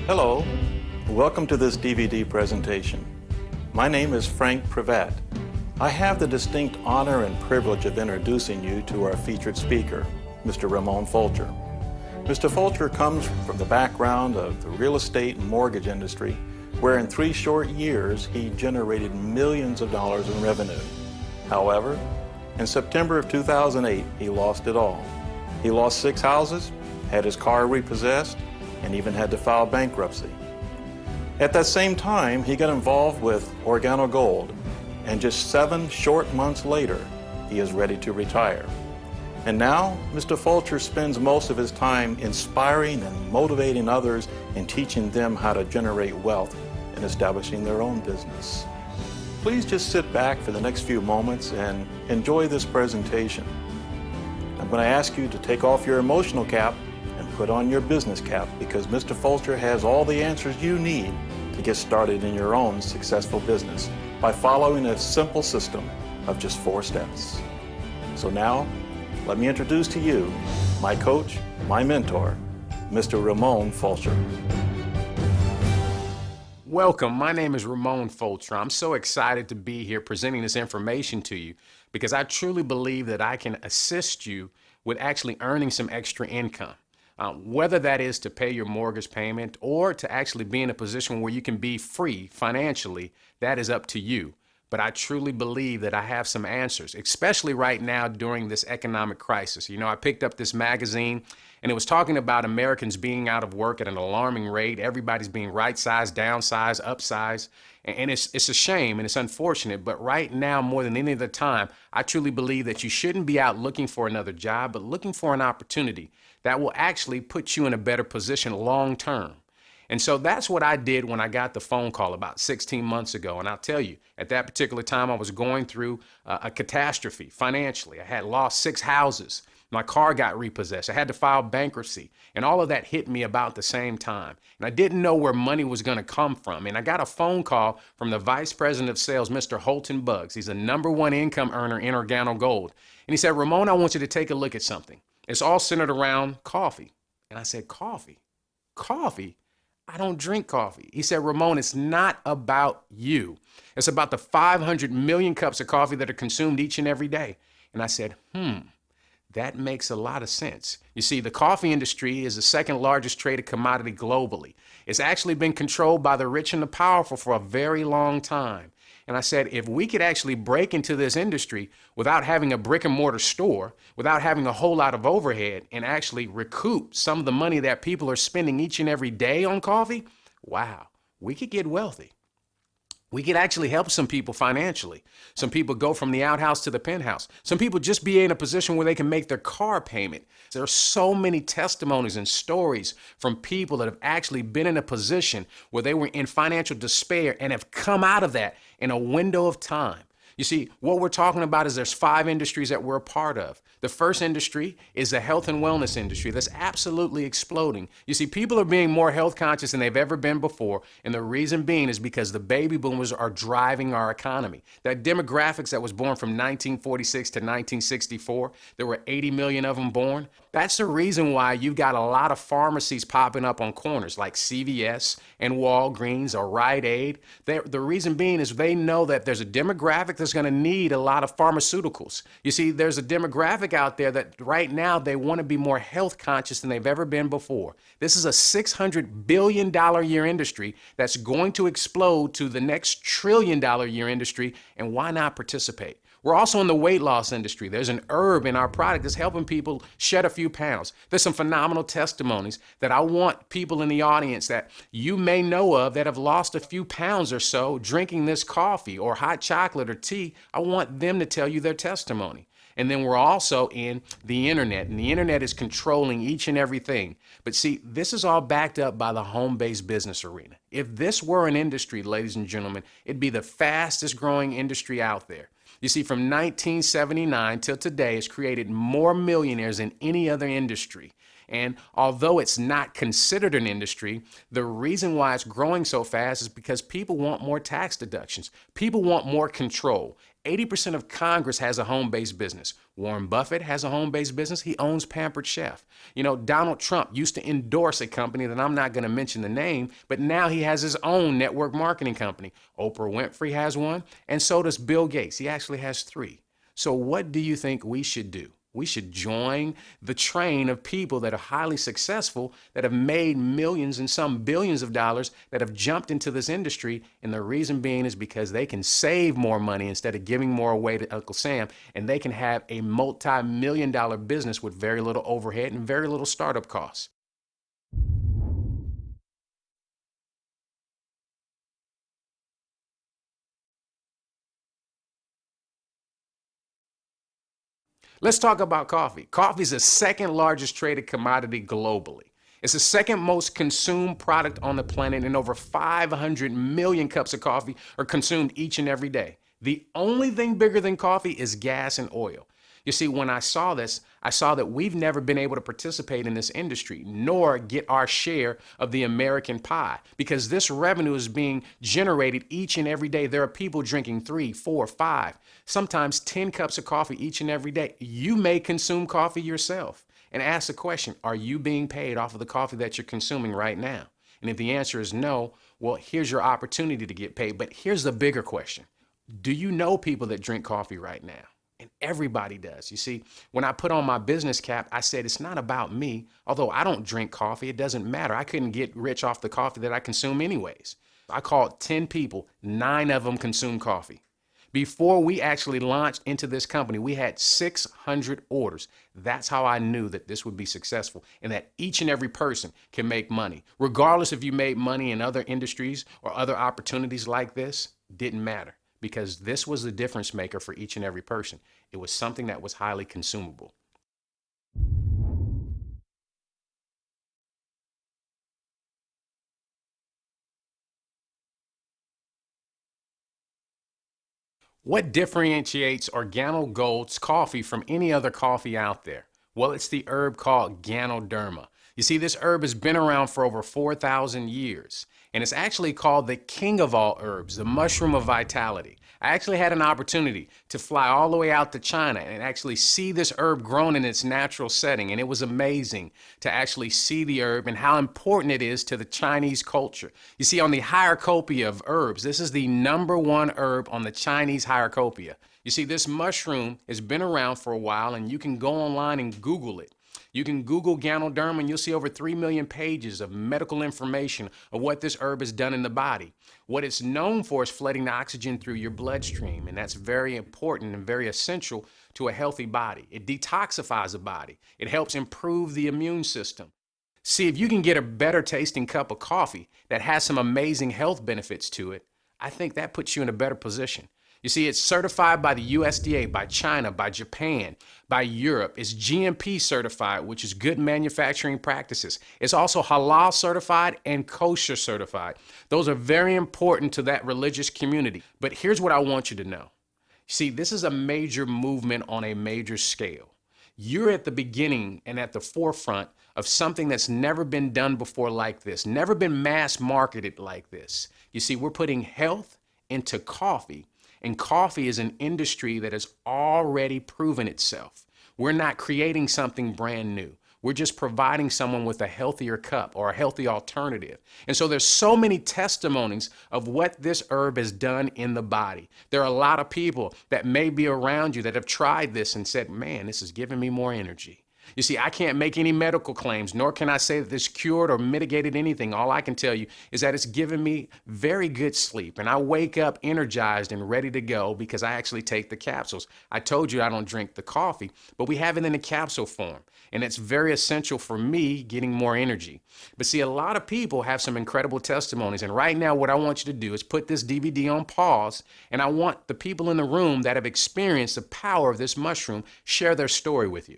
Hello, welcome to this DVD presentation. My name is Frank Privat. I have the distinct honor and privilege of introducing you to our featured speaker, Mr. RRamon Fulcher. Mr. Fulcher comes from the background of the real estate and mortgage industry, where in 3 short years he generated millions of dollars in revenue. However, in September of 2008, he lost it all. He lost 6 houses, had his car repossessed, and even had to file bankruptcy. At that same time, he got involved with Organo Gold, and just 7 short months later, he is ready to retire. And now, Mr. Fulcher spends most of his time inspiring and motivating others and teaching them how to generate wealth and establishing their own business. Please just sit back for the next few moments and enjoy this presentation. I'm going to ask you to take off your emotional cap and put on your business cap, because Mr. Fulcher has all the answers you need to get started in your own successful business by following a simple system of just 4 steps. So now, let me introduce to you my coach, my mentor, Mr. RRamon Fulcher. Welcome, my name is RRamon Fulcher. I'm so excited to be here presenting this information to you because I truly believe that I can assist you with actually earning some extra income. Whether that is to pay your mortgage payment or to actually be in a position where you can be free financially, that is up to you. But I truly believe that I have some answers, especially right now during this economic crisis. You know, I picked up this magazine and it was talking about Americans being out of work at an alarming rate. Everybody's being right-sized, downsized, upsized. And it's a shame and it's unfortunate, but right now, more than any other time, I truly believe that you shouldn't be out looking for another job, but looking for an opportunity that will actually put you in a better position long term. And so that's what I did when I got the phone call about 16 months ago. And I'll tell you, at that particular time, I was going through a catastrophe financially. I had lost 6 houses. My car got repossessed. I had to file bankruptcy. And all of that hit me about the same time. And I didn't know where money was going to come from. And I got a phone call from the Vice President of Sales, Mr. Holton Buggs. He's the #1 income earner in Organo Gold. And he said, "RRamon, I want you to take a look at something. It's all centered around coffee." And I said, "Coffee? Coffee? I don't drink coffee." He said, "RRamon, it's not about you. It's about the 500 million cups of coffee that are consumed each and every day." And I said, that makes a lot of sense. You see, the coffee industry is the 2nd largest traded commodity globally. It's actually been controlled by the rich and the powerful for a very long time. And I said, if we could actually break into this industry without having a brick and mortar store, without having a whole lot of overhead, and actually recoup some of the money that people are spending each and every day on coffee, wow, we could get wealthy. We could actually help some people financially. Some people go from the outhouse to the penthouse. Some people just be in a position where they can make their car payment. There are so many testimonies and stories from people that have actually been in a position where they were in financial despair and have come out of that in a window of time. You see, what we're talking about is there's 5 industries that we're a part of. The first industry is the health and wellness industry that's absolutely exploding. You see, people are being more health conscious than they've ever been before, and the reason being is because the baby boomers are driving our economy. That demographics that was born from 1946 to 1964, there were 80 million of them born. That's the reason why you've got a lot of pharmacies popping up on corners like CVS and Walgreens or Rite Aid. The reason being is they know that there's a demographic that's going to need a lot of pharmaceuticals. You see, there's a demographic out there that right now they want to be more health conscious than they've ever been before. This is a $600 billion a year industry that's going to explode to the next $1 trillion a year industry, and why not participate? We're also in the weight loss industry. There's an herb in our product that's helping people shed a few pounds. There's some phenomenal testimonies that I want people in the audience that you may know of that have lost a few pounds or so drinking this coffee or hot chocolate or tea. I want them to tell you their testimony. And then we're also in the internet, and the internet is controlling each and everything. But see, this is all backed up by the home-based business arena. If this were an industry, ladies and gentlemen, it'd be the fastest growing industry out there. You see, from 1979 till today, it's created more millionaires than any other industry. And although it's not considered an industry, the reason why it's growing so fast is because people want more tax deductions. People want more control. 80% of Congress has a home-based business. Warren Buffett has a home-based business. He owns Pampered Chef. You know, Donald Trump used to endorse a company that I'm not going to mention the name, but now he has his own network marketing company. Oprah Winfrey has one, and so does Bill Gates. He actually has 3. So what do you think we should do? We should join the train of people that are highly successful, that have made millions and some billions of dollars, that have jumped into this industry. And the reason being is because they can save more money instead of giving more away to Uncle Sam. And they can have a multi-million-dollar business with very little overhead and very little startup costs. Let's talk about coffee. Coffee is the second largest traded commodity globally. It's the second most consumed product on the planet, and over 500 million cups of coffee are consumed each and every day. The only thing bigger than coffee is gas and oil. You see, when I saw this, I saw that we've never been able to participate in this industry, nor get our share of the American pie, because this revenue is being generated each and every day. There are people drinking 3, 4, 5, sometimes 10 cups of coffee each and every day. You may consume coffee yourself and ask the question, are you being paid off of the coffee that you're consuming right now? And if the answer is no, well, here's your opportunity to get paid. But here's the bigger question. Do you know people that drink coffee right now? And everybody does. You see, when I put on my business cap, I said it's not about me. Although I don't drink coffee, it doesn't matter. I couldn't get rich off the coffee that I consume anyways. I called 10 people, 9 of them consume coffee. Before we actually launched into this company, we had 600 orders. That's how I knew that this would be successful and that each and every person can make money. Regardless if you made money in other industries or other opportunities like this, didn't matter. Because this was the difference maker for each and every person. It was something that was highly consumable. What differentiates Organo Gold's coffee from any other coffee out there? Well, it's the herb called Ganoderma. You see, this herb has been around for over 4,000 years, and it's actually called the king of all herbs, the mushroom of vitality. I actually had an opportunity to fly all the way out to China and actually see this herb grown in its natural setting, and it was amazing to actually see the herb and how important it is to the Chinese culture. You see, on the hierarchy of herbs, this is the #1 herb on the Chinese hierarchy. You see, this mushroom has been around for a while, and you can go online and Google it. You can Google Ganoderma and you'll see over 3 million pages of medical information of what this herb has done in the body. What it's known for is flooding the oxygen through your bloodstream, and that's very important and very essential to a healthy body. It detoxifies the body. It helps improve the immune system. See, if you can get a better tasting cup of coffee that has some amazing health benefits to it, I think that puts you in a better position. You see, it's certified by the USDA, by China, by Japan, by Europe. It's GMP certified, which is good manufacturing practices. It's also halal certified and kosher certified. Those are very important to that religious community. But here's what I want you to know. See, this is a major movement on a major scale. You're at the beginning and at the forefront of something that's never been done before like this, never been mass marketed like this. You see, we're putting health into coffee. And coffee is an industry that has already proven itself. We're not creating something brand new. We're just providing someone with a healthier cup or a healthy alternative. And so there's so many testimonies of what this herb has done in the body. There are a lot of people that may be around you that have tried this and said, man, this is giving me more energy. You see, I can't make any medical claims, nor can I say that this cured or mitigated anything. All I can tell you is that it's given me very good sleep, and I wake up energized and ready to go because I actually take the capsules. I told you I don't drink the coffee, but we have it in a capsule form, and it's very essential for me getting more energy. But see, a lot of people have some incredible testimonies, and right now what I want you to do is put this DVD on pause, and I want the people in the room that have experienced the power of this mushroom share their story with you.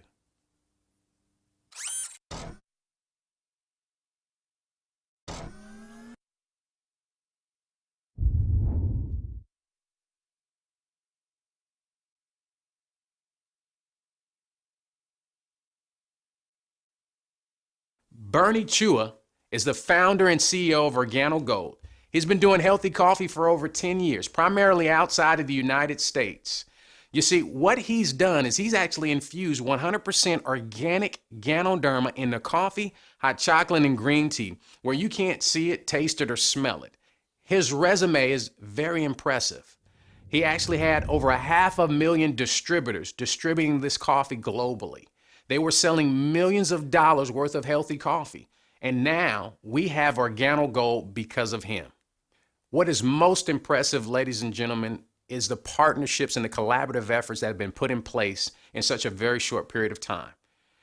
Bernie Chua is the founder and CEO of Organo Gold. He's been doing healthy coffee for over 10 years, primarily outside of the United States. You see, what he's done is he's actually infused 100% organic Ganoderma in the coffee, hot chocolate, and green tea, where you can't see it, taste it, or smell it. His resume is very impressive. He actually had over 500,000 distributors distributing this coffee globally. They were selling millions of dollars worth of healthy coffee. And now we have Organo Gold because of him. What is most impressive, ladies and gentlemen, is the partnerships and the collaborative efforts that have been put in place in such a very short period of time.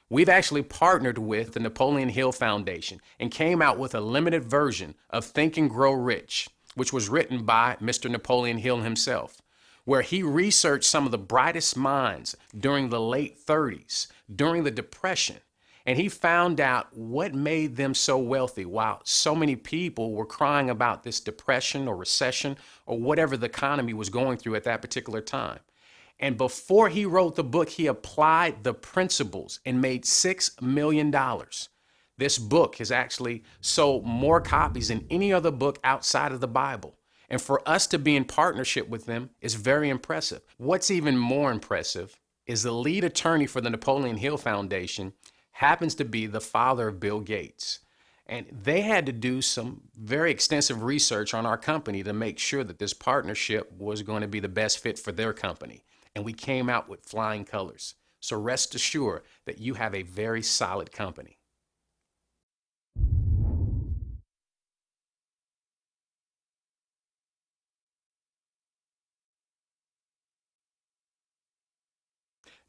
We've actually partnered with the Napoleon Hill Foundation and came out with a limited version of Think and Grow Rich, which was written by Mr. Napoleon Hill himself, where he researched some of the brightest minds during the late 30s, during the Depression, and he found out what made them so wealthy while so many people were crying about this depression or recession or whatever the economy was going through at that particular time. And before he wrote the book, he applied the principles and made $6 million. This book has actually sold more copies than any other book outside of the Bible. And for us to be in partnership with them is very impressive. What's even more impressive is the lead attorney for the Napoleon Hill Foundation happens to be the father of Bill Gates. And they had to do some very extensive research on our company to make sure that this partnership was going to be the best fit for their company. And we came out with flying colors. So rest assured that you have a very solid company.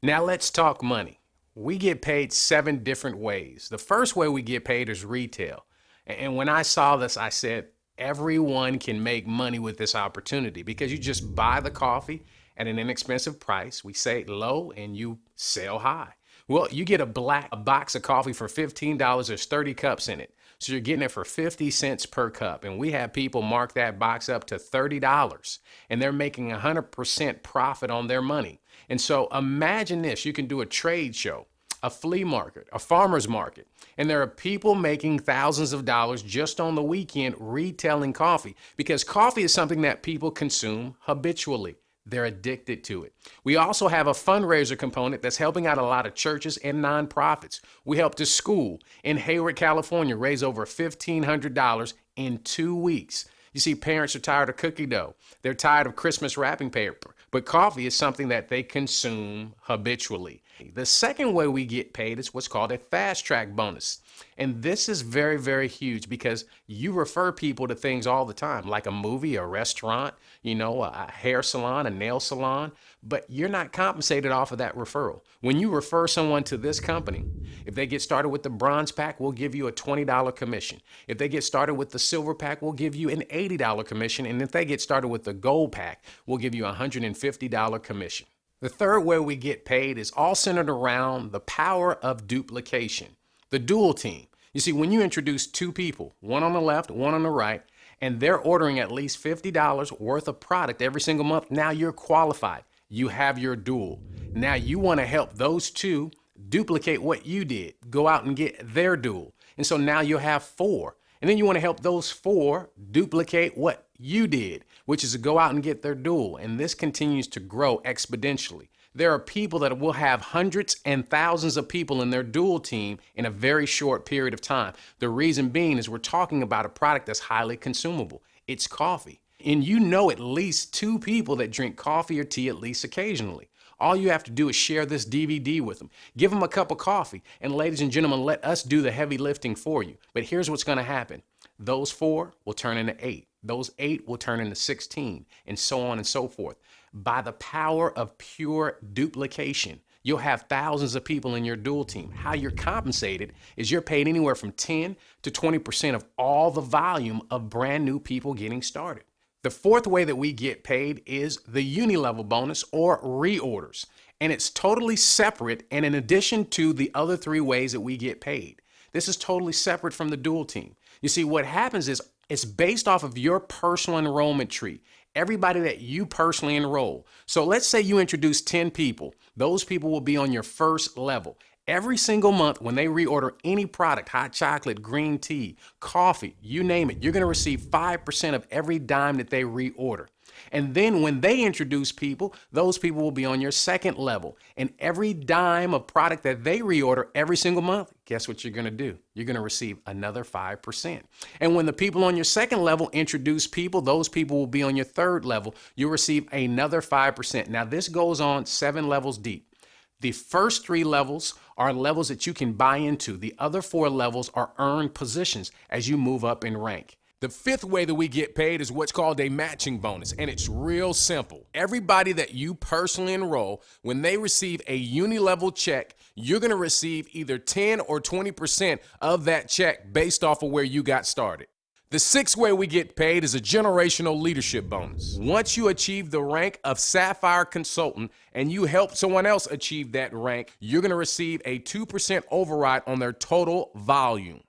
Now let's talk money. We get paid 7 different ways. The first way we get paid is retail. And when I saw this, I said, everyone can make money with this opportunity because you just buy the coffee at an inexpensive price. We say low and you sell high. Well, you get a box of coffee for $15. There's 30 cups in it. So you're getting it for 50 cents per cup. And we have people mark that box up to $30 and they're making 100% profit on their money. And so imagine this, you can do a trade show, a flea market, a farmer's market, and there are people making thousands of dollars just on the weekend retailing coffee because coffee is something that people consume habitually. They're addicted to it. We also have a fundraiser component that's helping out a lot of churches and nonprofits. We helped a school in Hayward, California raise over $1,500 in 2 weeks. You see, parents are tired of cookie dough. They're tired of Christmas wrapping paper. But coffee is something that they consume habitually. The second way we get paid is what's called a fast track bonus. And this is very, very huge because you refer people to things all the time, like a movie, a restaurant, a hair salon, a nail salon, but you're not compensated off of that referral. When you refer someone to this company, if they get started with the bronze pack, we'll give you a $20 commission. If they get started with the silver pack, we'll give you an $80 commission. And if they get started with the gold pack, we'll give you a $150 commission. The third way we get paid is all centered around the power of duplication. The dual team. You see, when you introduce 2 people, one on the left, one on the right, and they're ordering at least $50 worth of product every single month, now you're qualified. You have your dual. Now you want to help those 2 duplicate what you did, go out and get their dual. And so now you'll have 4. And then you want to help those 4 duplicate what you did, which is to go out and get their dual. And this continues to grow exponentially. There are people that will have hundreds and thousands of people in their dual team in a very short period of time. The reason being is we're talking about a product that's highly consumable. It's coffee. And you know at least 2 people that drink coffee or tea at least occasionally. All you have to do is share this DVD with them. Give them a cup of coffee. And ladies and gentlemen, let us do the heavy lifting for you. But here's what's going to happen. Those 4 will turn into 8. Those 8 will turn into 16, and so on and so forth. By the power of pure duplication, you'll have thousands of people in your dual team. How you're compensated is you're paid anywhere from 10 to 20% of all the volume of brand new people getting started. The fourth way that we get paid is the uni-level bonus or reorders. And it's totally separate and in addition to the other 3 ways that we get paid. This is totally separate from the dual team. You see, what happens is it's based off of your personal enrollment tree. Everybody that you personally enroll. So let's say you introduce 10 people. Those people will be on your first level. Every single month when they reorder any product, hot chocolate, green tea, coffee, you name it, you're going to receive 5% of every dime that they reorder. And then when they introduce people, those people will be on your second level. And every dime of product that they reorder every single month, guess what you're going to do? You're going to receive another 5%. And when the people on your second level introduce people, those people will be on your third level. You'll receive another 5%. Now this goes on 7 levels deep. The first 3 levels are levels that you can buy into. The other 4 levels are earned positions as you move up in rank. The 5th way that we get paid is what's called a matching bonus, and it's real simple. Everybody that you personally enroll, when they receive a uni-level check, you're going to receive either 10 or 20% of that check based off of where you got started. The 6th way we get paid is a generational leadership bonus. Once you achieve the rank of Sapphire Consultant and you help someone else achieve that rank, you're going to receive a 2% override on their total volume.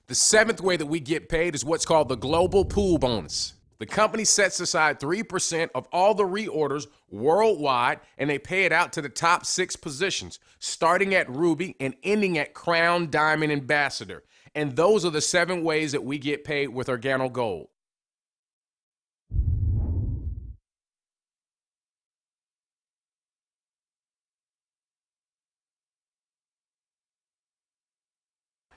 The 7th way that we get paid is what's called the global pool bonus. The company sets aside 3% of all the reorders worldwide, and they pay it out to the top 6 positions, starting at Ruby and ending at Crown Diamond Ambassador. And those are the 7 ways that we get paid with Organo Gold.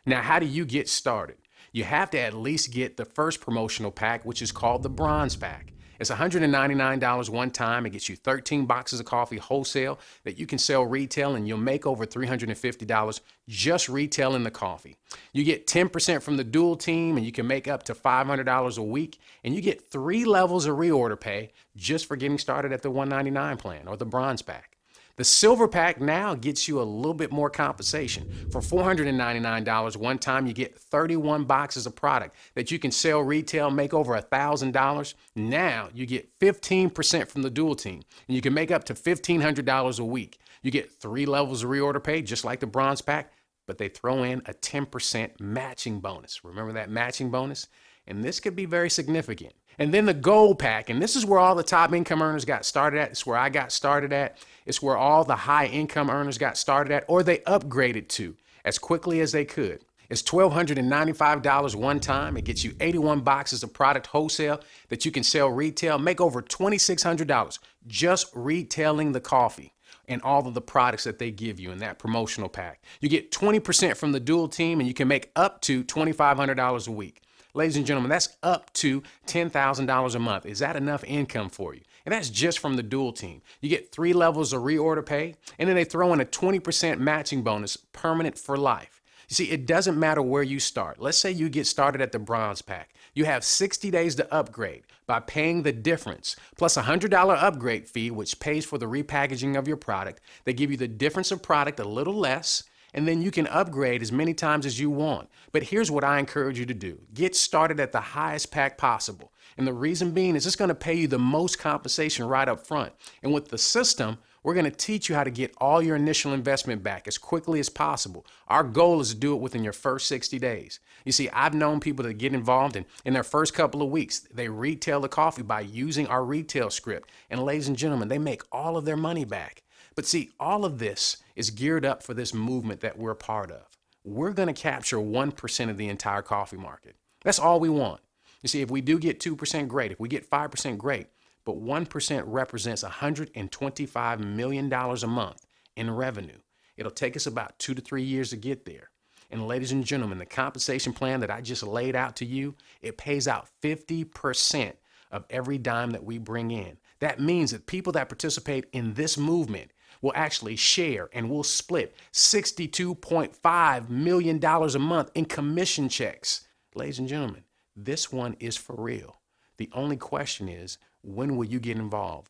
Now, how do you get started? You have to at least get the first promotional pack, which is called the Bronze Pack. It's $199 one time. It gets you 13 boxes of coffee wholesale that you can sell retail, and you'll make over $350 just retailing the coffee. You get 10% from the dual team, and you can make up to $500 a week, and you get 3 levels of reorder pay just for getting started at the $199 plan or the Bronze Pack. The Silver Pack now gets you a little bit more compensation. For $499 one time, you get 31 boxes of product that you can sell retail, make over $1,000. Now you get 15% from the dual team, and you can make up to $1,500 a week. You get 3 levels of reorder pay, just like the Bronze Pack, but they throw in a 10% matching bonus. Remember that matching bonus? And this could be very significant. And then the Gold Pack, and this is where all the top income earners got started at. It's where I got started at. It's where all the high income earners got started at, or they upgraded to as quickly as they could. It's $1,295 one time. It gets you 81 boxes of product wholesale that you can sell retail, make over $2,600 just retailing the coffee and all of the products that they give you in that promotional pack. You get 20% from the dual team, and you can make up to $2,500 a week. Ladies and gentlemen, that's up to $10,000 a month. Is that enough income for you? And that's just from the dual team. You get 3 levels of reorder pay, and then they throw in a 20% matching bonus, permanent for life. You see, it doesn't matter where you start. Let's say you get started at the Bronze Pack. You have 60 days to upgrade by paying the difference, plus a $100 upgrade fee, which pays for the repackaging of your product. They give you the difference of product a little less, and then you can upgrade as many times as you want. But here's what I encourage you to do. Get started at the highest pack possible. And the reason being is it's going to pay you the most compensation right up front. And with the system, we're going to teach you how to get all your initial investment back as quickly as possible. Our goal is to do it within your first 60 days. You see, I've known people that get involved in their first couple of weeks. They retail the coffee by using our retail script. And ladies and gentlemen, they make all of their money back. But see, all of this is geared up for this movement that we're a part of. We're going to capture 1% of the entire coffee market. That's all we want. You see, if we do get 2%, great. If we get 5%, great. But 1% represents $125 million a month in revenue. It'll take us about 2 to 3 years to get there. And ladies and gentlemen, the compensation plan that I just laid out to you, it pays out 50% of every dime that we bring in. That means that people that participate in this movement will actually share and we'll split $62.5 million a month in commission checks. Ladies and gentlemen, this one is for real. The only question is, when will you get involved?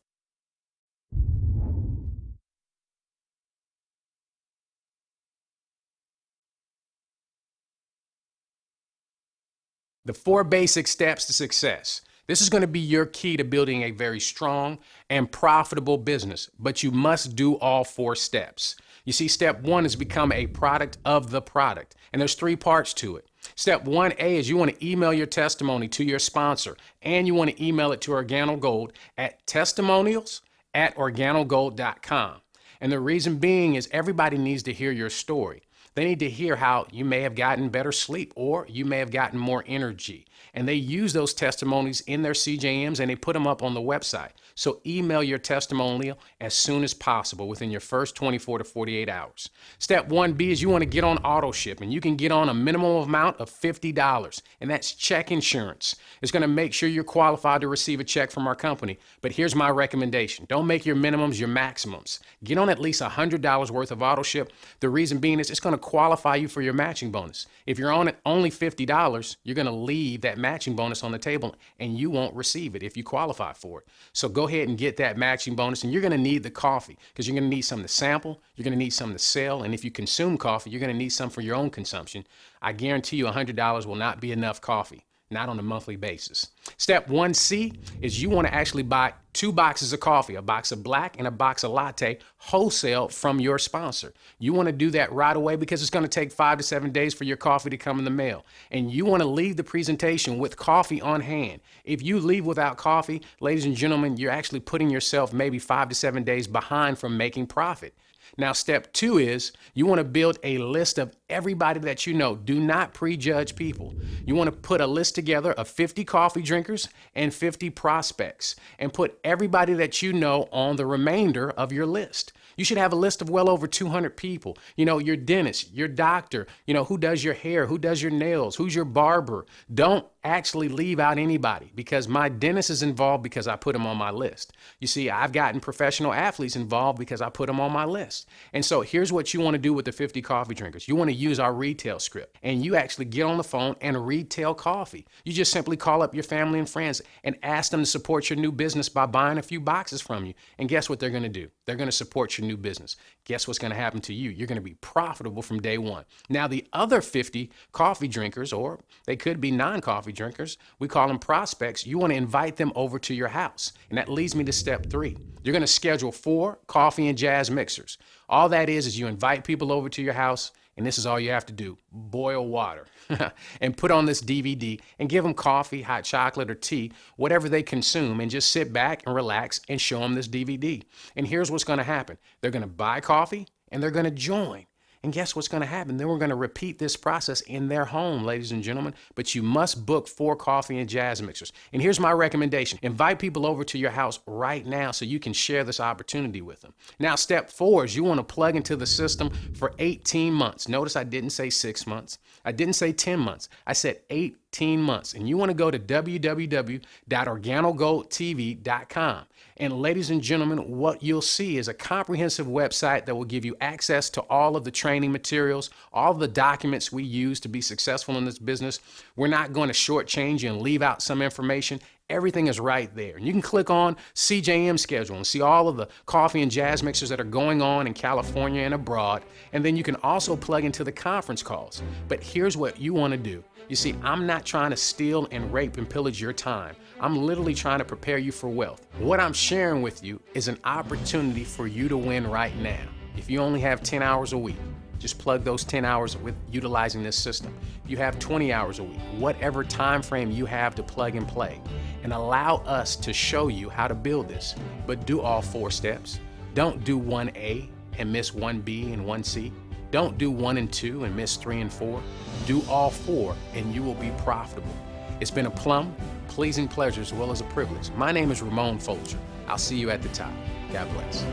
The 4 basic steps to success. This is going to be your key to building a very strong and profitable business, but you must do all 4 steps. You see, step 1 is become a product of the product, and there's 3 parts to it. Step 1A is you want to email your testimony to your sponsor, and you want to email it to Organo Gold at testimonials@organogold.com. And the reason being is everybody needs to hear your story. They need to hear how you may have gotten better sleep or you may have gotten more energy. And they use those testimonies in their CJMs and they put them up on the website. So email your testimonial as soon as possible within your first 24 to 48 hours. Step 1B is you want to get on auto ship, and you can get on a minimum amount of $50, and that's check insurance. It's going to make sure you're qualified to receive a check from our company. But here's my recommendation. Don't make your minimums your maximums. Get on at least $100 worth of auto ship. The reason being is it's going to qualify you for your matching bonus. If you're on only $50, you're going to leave that matching bonus on the table and you won't receive it if you qualify for it. So go ahead and get that matching bonus, and you're going to need the coffee because you're going to need some to sample, you're going to need some to sell, and if you consume coffee, you're going to need some for your own consumption. I guarantee you $100 will not be enough coffee, not on a monthly basis. Step 1C is you want to actually buy 2 boxes of coffee, a box of black and a box of latte, wholesale from your sponsor. You want to do that right away because it's going to take 5 to 7 days for your coffee to come in the mail. And you want to leave the presentation with coffee on hand. If you leave without coffee, ladies and gentlemen, you're actually putting yourself maybe 5 to 7 days behind from making profit. Now, step 2 is you want to build a list of everybody that you know. Do not prejudge people. You want to put a list together of 50 coffee drinkers and 50 prospects and put everybody that you know on the remainder of your list. You should have a list of well over 200 people. You know, your dentist, your doctor, you know, who does your hair, who does your nails, who's your barber. Don't actually leave out anybody because my dentist is involved because I put him on my list. You see, I've gotten professional athletes involved because I put them on my list. And so here's what you want to do with the 50 coffee drinkers. You want to use our retail script, and you actually get on the phone and retail coffee. You just simply call up your family and friends and ask them to support your new business by buying a few boxes from you. And guess what they're going to do? They're going to support your new business. Guess what's going to happen to you? You're going to be profitable from day one. Now, the other 50 coffee drinkers, or they could be non-coffee drinkers, we call them prospects. You want to invite them over to your house. And that leads me to step 3. You're going to schedule 4 coffee and jazz mixers. All that is you invite people over to your house, and this is all you have to do. Boil water and put on this DVD and give them coffee, hot chocolate, or tea, whatever they consume, and just sit back and relax and show them this DVD. And here's what's going to happen. They're going to buy coffee and they're going to join. And guess what's going to happen? Then we're going to repeat this process in their home, ladies and gentlemen. But you must book 4 coffee and jazz mixers. And here's my recommendation. Invite people over to your house right now so you can share this opportunity with them. Now, step 4 is you want to plug into the system for 18 months. Notice I didn't say 6 months. I didn't say 10 months. I said 18 months. And you want to go to www.organogoldtv.com. And ladies and gentlemen, what you'll see is a comprehensive website that will give you access to all of the training materials, all of the documents we use to be successful in this business. We're not going to shortchange you and leave out some information. Everything is right there. And you can click on CJM schedule and see all of the coffee and jazz mixers that are going on in California and abroad. And then you can also plug into the conference calls. But here's what you want to do. You see, I'm not trying to steal and rape and pillage your time. I'm literally trying to prepare you for wealth. What I'm sharing with you is an opportunity for you to win right now. If you only have 10 hours a week, just plug those 10 hours with utilizing this system. If you have 20 hours a week, whatever time frame you have to plug and play, and allow us to show you how to build this. But do all 4 steps. Don't do 1A and miss 1B and 1C. Don't do 1 and 2 and miss 3 and 4. Do all 4 and you will be profitable. It's been a plum, pleasing pleasure as well as a privilege. My name is RRamon Fulcher. I'll see you at the top. God bless.